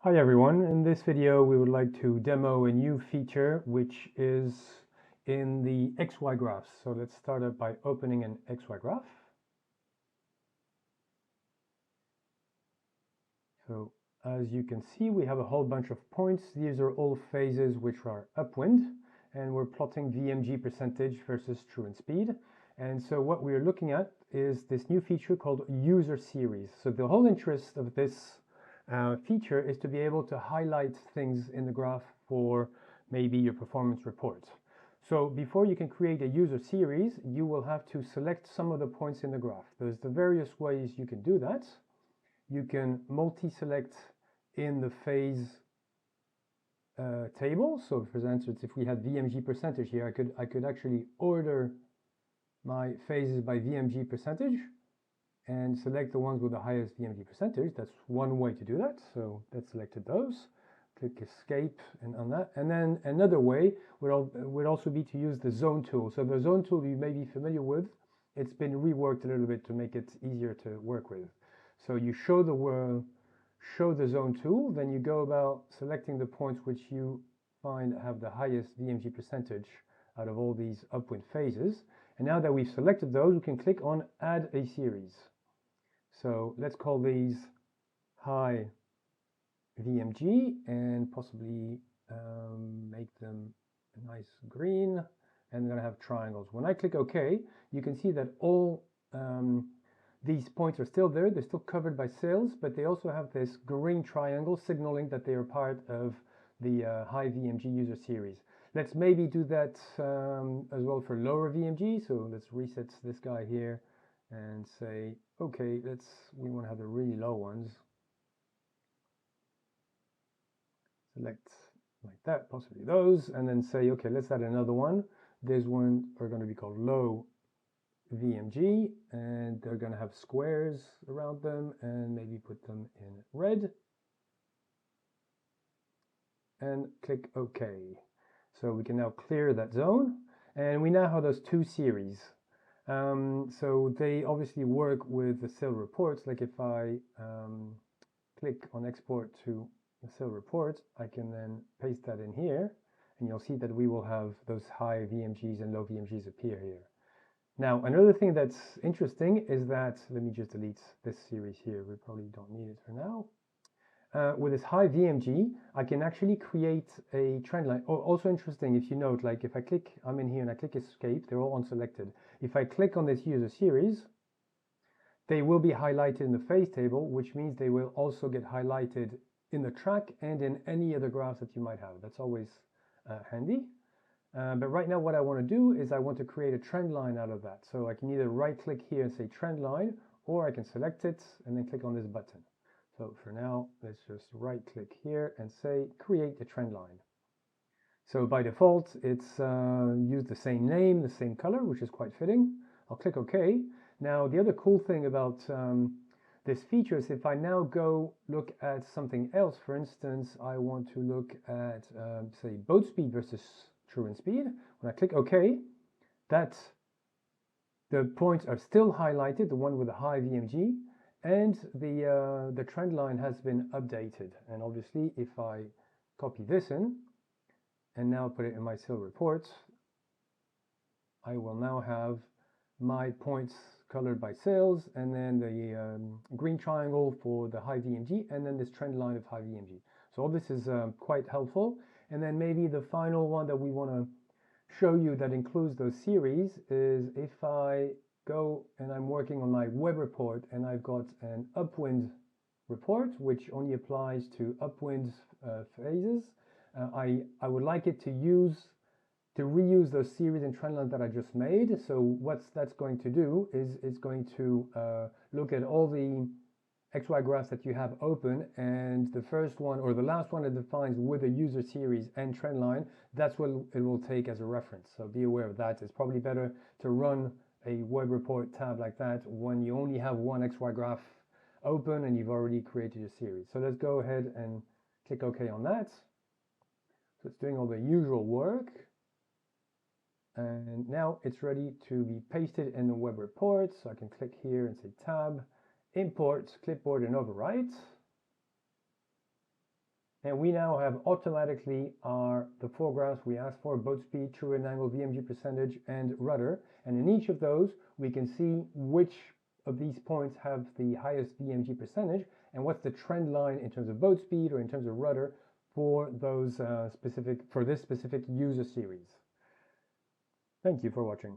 Hi everyone, in this video we would like to demo a new feature which is in the XYGraph. So let's start up by opening an XYGraph. So as you can see, we have a whole bunch of points. These are all phases which are upwind, and we're plotting VMG percentage versus truant speed. And so what we're looking at is this new feature called UserSeries. So the whole interest of this feature is to be able to highlight things in the graph for maybe your performance report. So before you can create a user series, you will have to select some of the points in the graph. There's the various ways you can do that. You can multi-select in the phase table. So for instance, if we had VMG percentage here, I could actually order my phases by VMG percentage and select the ones with the highest VMG percentage. That's one way to do that. So let's selected those. Click escape and on that. And then another way would also be to use the zone tool. So the zone tool you may be familiar with. It's been reworked a little bit to make it easier to work with. So you show the zone tool, then you go about selecting the points which you find have the highest VMG percentage out of all these upwind phases. And now that we've selected those, we can click on add a series. So let's call these high VMG and possibly make them a nice green, and I'm going to have triangles. When I click OK, you can see that all these points are still there. They're still covered by cells, but they also have this green triangle signaling that they are part of the high VMG user series. Let's maybe do that as well for lower VMG. So let's reset this guy here and say, okay, we want to have the really low ones. Select like that, possibly those, and then say, okay, let's add another one. This one are going to be called low VMG, and they're going to have squares around them, and maybe put them in red. And click OK. So we can now clear that zone, and we now have those two series. So they obviously work with the cell reports. Like if I click on export to the cell report, I can then paste that in here, and you'll see that we will have those high VMGs and low VMGs appear here. Now, another thing that's interesting is that, let me just delete this series here. We probably don't need it for now. With this high VMG, I can actually create a trend line. Oh, also interesting, if you note, like if I click, I'm in here and I click escape, they're all unselected. If I click on this user series, they will be highlighted in the phase table, which means they will also get highlighted in the track and in any other graphs that you might have. That's always handy. But right now what I want to do is I want to create a trend line out of that. So I can either right click here and say trend line, or I can select it and then click on this button. So for now, let's just right click here and say create a trend line. So by default, it's used the same name, the same color, which is quite fitting. I'll click OK. Now, the other cool thing about this feature is if I now go look at something else, for instance, I want to look at, say, boat speed versus truant speed. When I click OK, the points are still highlighted, the one with the high VMG, and the trend line has been updated. And obviously, if I copy this in, and now put it in my cell report, I will now have my points colored by cells, and then the green triangle for the high VMG, and then this trend line of high VMG. So all this is quite helpful. And then maybe the final one that we want to show you that includes those series is if I go and I'm working on my web report and I've got an upwind report, which only applies to upwind phases. I would like it to reuse those series and trend lines that I just made. So what that's going to do is it's going to look at all the XY graphs that you have open, and the first one or the last one it defines with a user series and trend line, that's what it will take as a reference. So be aware of that. It's probably better to run a web report tab like that when you only have one XY graph open and you've already created your series. So let's go ahead and click OK on that. So it's doing all the usual work. And now it's ready to be pasted in the web report. So I can click here and say tab, import, clipboard, and overwrite. And we now have automatically the four graphs we asked for: boat speed, true and angle, VMG percentage, and rudder. And in each of those, we can see which of these points have the highest VMG percentage and what's the trend line in terms of boat speed or in terms of rudder for those this specific user series. Thank you for watching.